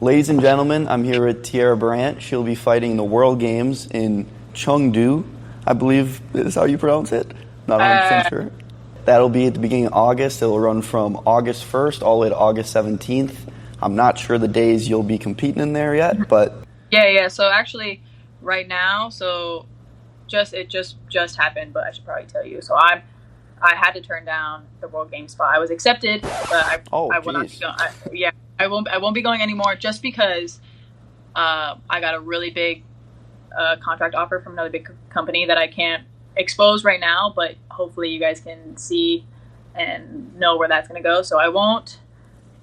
Ladies and gentlemen, I'm here with Tierra Brandt. She'll be fighting the World Games in Chengdu, I believe is how you pronounce it. Not 100% sure. That'll be at the beginning of August. It'll run from August 1st all the way to August 17th. I'm not sure the days you'll be competing in there yet, but... Yeah. So actually, right now, it just happened, but I should probably tell you. So I had to turn down the World Games spot. I was accepted, but I will not be going. I won't be going anymore just because I got a really big contract offer from another big company that I can't expose right now, but hopefully you guys can see and know where that's going to go. So I won't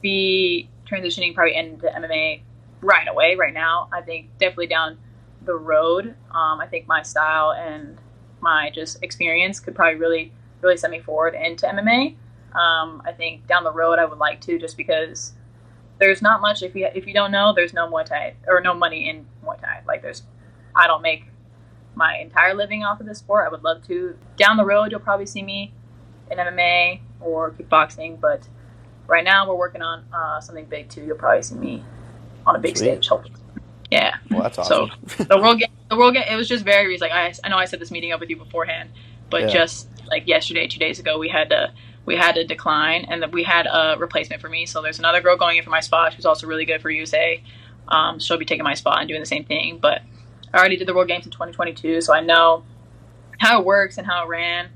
be transitioning probably into MMA right away, right now. I think definitely down the road. I think my style and my just experience could probably really set me forward into MMA. I think down the road I would like to, just because there's not much, if you don't know, there's no Muay Thai or no money in Muay Thai. I don't make my entire living off of this sport. I would love to. Down the road, you'll probably see me in MMA or kickboxing, but right now we're working on something big too. You'll probably see me on a big stage. Yeah. Well, that's awesome. So the world game, it was just very recent. I know I set this meeting up with you beforehand, but just like yesterday, 2 days ago, we had to decline, and we had a replacement for me. So there's another girl going in for my spot who's also really good for USA. She'll be taking my spot and doing the same thing. But I already did the World Games in 2022, so I know how it works and how it ran.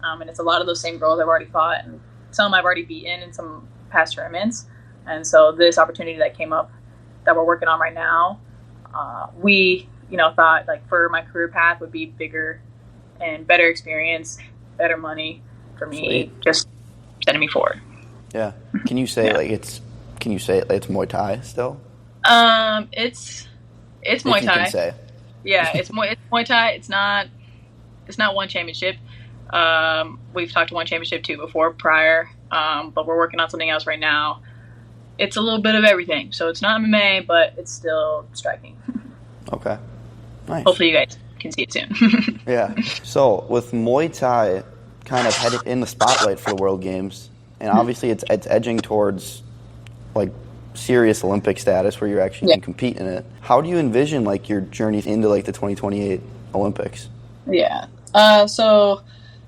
And it's a lot of those same girls I've already fought, and some I've already beaten in some past tournaments. And so this opportunity that came up that we're working on right now, we thought for my career path would be bigger and better experience, better money for me, just setting me forward. Yeah. Can you say it's Muay Thai still? It's Muay Thai. You can say. Yeah, it's Muay Thai. It's not one championship. We've talked to one championship too before prior, but we're working on something else right now. It's a little bit of everything. So it's not MMA, but it's still striking. Okay. Nice. Hopefully you guys can see it soon. Yeah. So with Muay Thai kind of headed in the spotlight for the World Games, and obviously it's edging towards serious Olympic status where you're actually can compete in it. How do you envision your journey into the 2028 Olympics? Yeah. So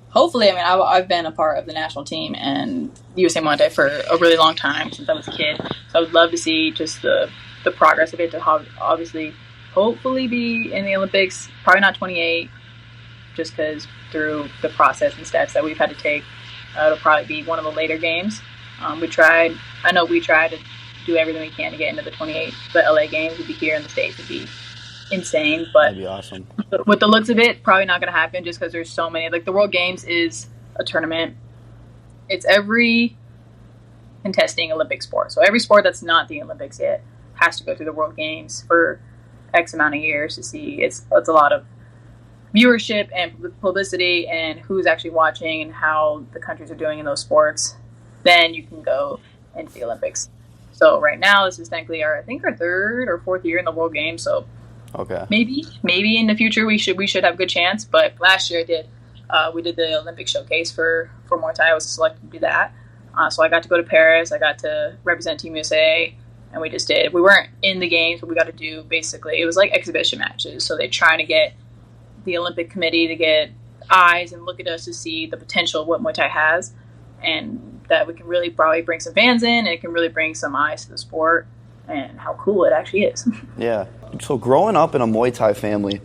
hopefully, I've been a part of the national team and USA Muay Thai for a really long time since I was a kid. So I would love to see just the progress of it to obviously hopefully be in the Olympics. Probably not 28, just because through the process and steps that we've had to take, it'll probably be one of the later games. We tried to do everything we can to get into the 28. The LA games would be here in the States would be insane, but that'd be awesome. With the looks of it, probably not going to happen just because there's so many. The World Games is a tournament. It's every contesting Olympic sport. So every sport that's not the Olympics yet has to go through the World Games for X amount of years to see. It's a lot of viewership and publicity and who's actually watching and how the countries are doing in those sports. Then you can go into the Olympics. So right now, this is technically our third or fourth year in the World Games. So okay, maybe in the future we should have a good chance. But last year we did the Olympic showcase for Muay Thai. I was selected to do that. So I got to go to Paris. I got to represent Team USA, and we just did. We weren't in the games, but we got to do it was like exhibition matches. So they're trying to get the Olympic Committee to get eyes and look at us to see the potential of what Muay Thai has, and that we can really probably bring some fans in, and it can really bring some eyes to the sport and how cool it actually is. Yeah. So growing up in a Muay Thai family,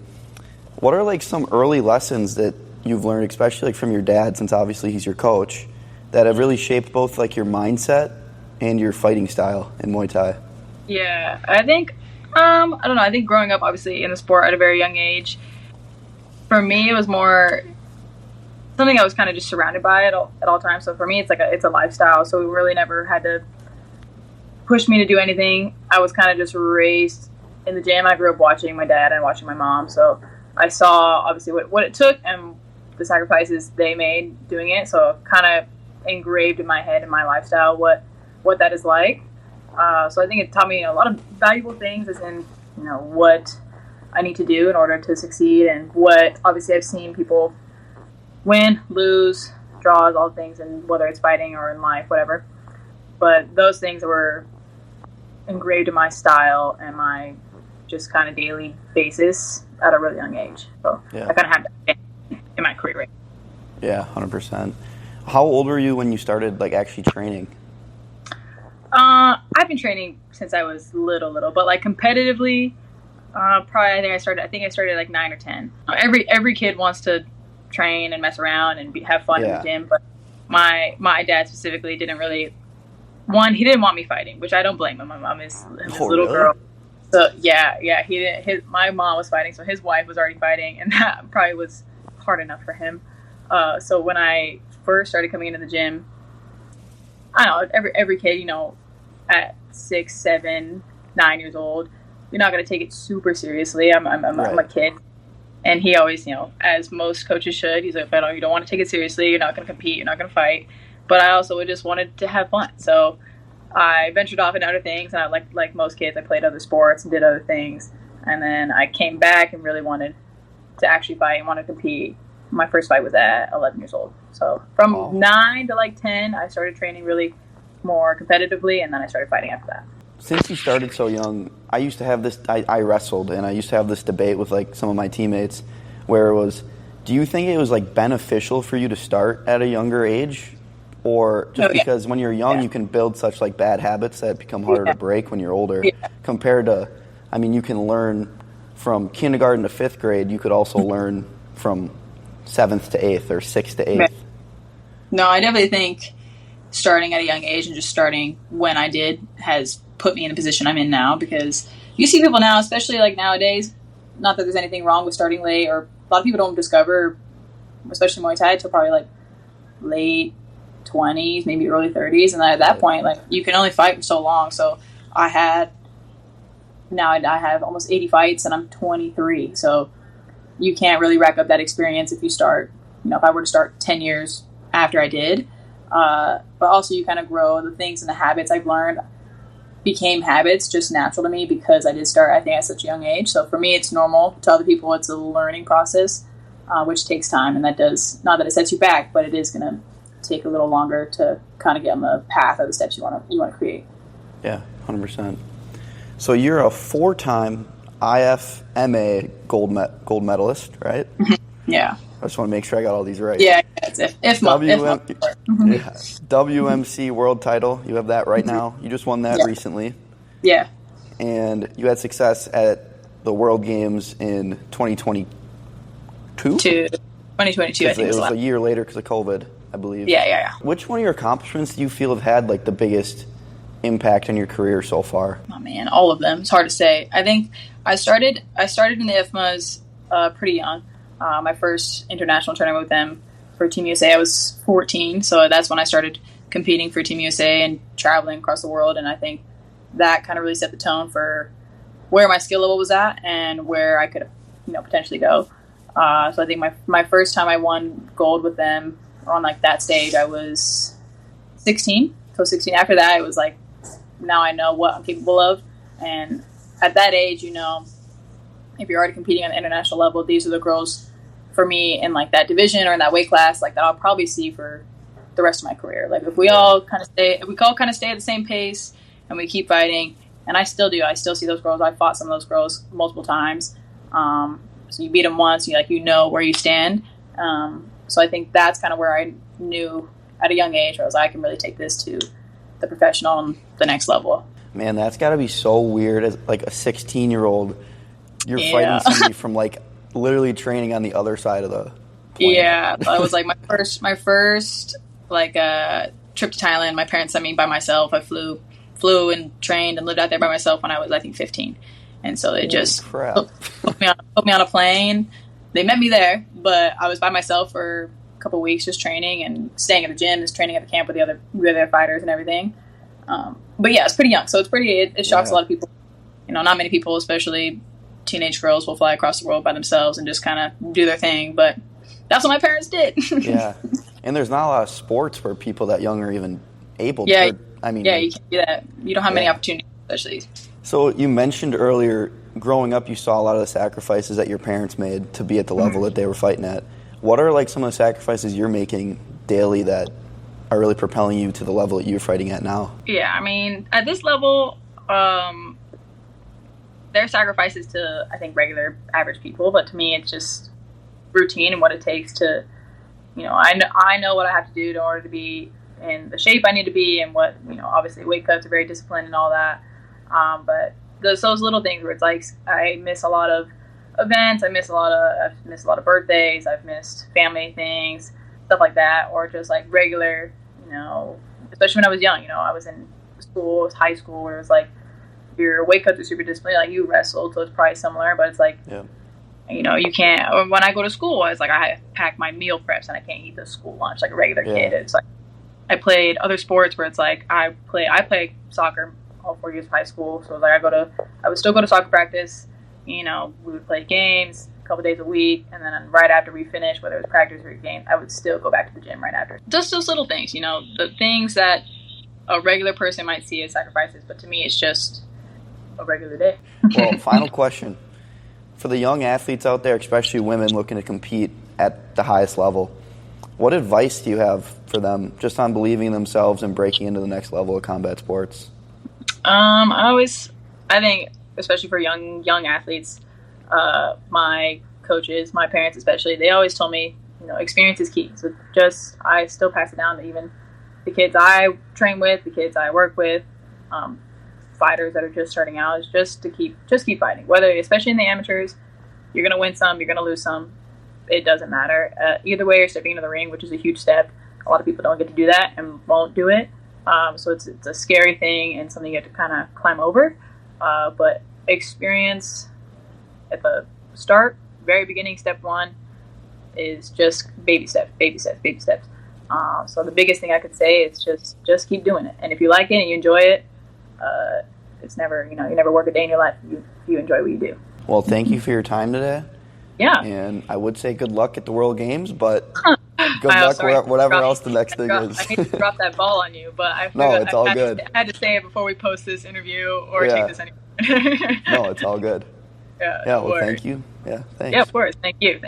what are some early lessons that you've learned, especially from your dad, since obviously he's your coach, that have really shaped both your mindset and your fighting style in Muay Thai? Yeah, I think, I don't know, I think growing up obviously in the sport at a very young age, for me it was more something I was kind of just surrounded by at all times. So for me, it's a lifestyle. So we really never had to push me to do anything. I was kind of just raised in the gym. I grew up watching my dad and watching my mom. So I saw obviously what it took and the sacrifices they made doing it. So kind of engraved in my head and my lifestyle what that is like. So I think it taught me a lot of valuable things, as in what I need to do in order to succeed, and what obviously I've seen people win, lose, draws, all things, and whether it's fighting or in life, whatever. But those things were engraved in my style and my just kind of daily basis at a really young age. So I kind of have that in my career right now. Yeah, 100%. How old were you when you started like actually training? I've been training since I was little, but like competitively, probably I think I started at like 9 or 10. Every kid wants to train and mess around and have fun in the gym, but my dad specifically didn't really. One, he didn't want me fighting, which I don't blame him. My mom is his little girl. So yeah, he didn't. My mom was fighting, so his wife was already fighting, and that probably was hard enough for him. So when I first started coming into the gym, I don't know, every kid, you know, at 6, 7, 9 years old, you're not gonna take it super seriously. I'm a kid, and he always, you know, as most coaches should, he's like, you don't want to take it seriously. You're not gonna compete. You're not gonna fight. But I also just wanted to have fun, so I ventured off into other things. And I like most kids, I played other sports and did other things. And then I came back and really wanted to actually fight and want to compete. My first fight was at 11 years old. So from 9 to like 10, I started training really more competitively, and then I started fighting after that. Since you started so young, I used to have this. I wrestled, and I used to have this debate with like some of my teammates, where it was, do you think it was like beneficial for you to start at a younger age? Or just because when you're young, you can build such like bad habits that become harder to break when you're older. Compared to, I mean, you can learn from kindergarten to 5th grade. You could also learn from 7th to 8th or 6th to 8th. No, I definitely think starting at a young age and just starting when I did has put me in the position I'm in now, because you see people now, especially like nowadays, not that there's anything wrong with starting late, or a lot of people don't discover, especially Muay Thai, until probably like late 20s, maybe early 30s, and then at that point, like, you can only fight for so long. So I have almost 80 fights, and I'm 23, so you can't really rack up that experience if you start, you know, if I were to start 10 years after I did. But also you kind of grow the things and the habits I've learned became habits just natural to me, because I did start, I think, at such a young age. So for me, it's normal. To other people, it's a learning process, which takes time, and that does, not that it sets you back, but it is going to take a little longer to kind of get on the path of the steps you want to create. Yeah, 100%. So you're a 4-time IFMA gold medalist, right? Yeah. I just want to make sure I got all these right. Yeah, it's WMC world title. You have that right now. You just won that recently. Yeah. And you had success at the World Games in 2022? 2022, I think. It was a year later because of COVID, I believe. Yeah. Which one of your accomplishments do you feel have had like the biggest impact on your career so far? Oh man, all of them. It's hard to say. I think I started in the IFMAs pretty young. My first international tournament with them for Team USA, I was 14, so that's when I started competing for Team USA and traveling across the world. And I think that kind of really set the tone for where my skill level was at and where I could, potentially go. So I think my first time I won gold with them on like that stage, I was 16. So 16. After that, it was like, now I know what I'm capable of. And at that age, if you're already competing on the international level, these are the girls for me in like that division or in that weight class, like that I'll probably see for the rest of my career. Like if we all kind of stay at the same pace and we keep fighting, and I still do. I still see those girls. I fought some of those girls multiple times. So you beat them once, you know where you stand. So I think that's kind of where I knew at a young age, where I was like, I can really take this to the professional and the next level. Man, that's got to be so weird as like a 16-year-old. You're fighting somebody from like literally training on the other side of the planet. Yeah, it was like my first like trip to Thailand. My parents sent me by myself. I flew and trained and lived out there by myself when I was, I think, 15. And so they just put me on a plane. They met me there, but I was by myself for a couple of weeks just training and staying at the gym, just training at the camp with the other fighters and everything. But yeah, it's pretty young, so it shocks a lot of people. Not many people, especially teenage girls, will fly across the world by themselves and just kind of do their thing. But that's what my parents did. Yeah, and there's not a lot of sports where people that young are even able to. You can't do that. You don't have many opportunities, especially. So you mentioned earlier, growing up, you saw a lot of the sacrifices that your parents made to be at the level that they were fighting at. What are like some of the sacrifices you're making daily that are really propelling you to the level that you're fighting at now? Yeah, I mean, at this level, There are sacrifices to, I think, regular average people, but to me, it's just routine and what it takes to, I know what I have to do in order to be in the shape I need to be, and what, obviously weight cuts are very disciplined and all that. But those little things where it's like I miss a lot of events, I've missed a lot of birthdays, I've missed family things, stuff like that, or just like regular, especially when I was young, I was in school, it was high school, where it was like your weight cuts are super disciplined, like you wrestled, so it's probably similar, but it's like, you can't, or when I go to school, it's like I pack my meal preps and I can't eat the school lunch like a regular kid. It's like I played other sports where it's like I played soccer all 4 years of high school, so it was like I would still go to soccer practice, we would play games a couple days a week, and then right after we finished, whether it was practice or game, I would still go back to the gym right after. Just those little things, the things that a regular person might see as sacrifices, but to me it's just a regular day. Well, final question. For the young athletes out there, especially women looking to compete at the highest level, what advice do you have for them just on believing in themselves and breaking into the next level of combat sports? I think, especially for young athletes, my coaches, my parents especially, they always told me, experience is key. So I still pass it down to even the kids I train with, the kids I work with, fighters that are just starting out, is just to keep fighting. Whether, especially in the amateurs, you're going to win some, you're going to lose some. It doesn't matter. Either way, you're stepping into the ring, which is a huge step. A lot of people don't get to do that and won't do it. So it's a scary thing and something you have to kind of climb over. But experience at the start, very beginning, step one, is just baby steps. So the biggest thing I could say is just keep doing it. And if you like it and you enjoy it, it's never, you never work a day in your life if you enjoy what you do. Well, thank you for your time today. Yeah. And I would say good luck at the World Games, but good luck whatever else the next thing is. I hate to drop that ball on you, but I had to say it before we post this interview or take this anywhere. No, it's all good. Yeah, well, thank you. Yeah, thanks. Yeah, of course. Thank you.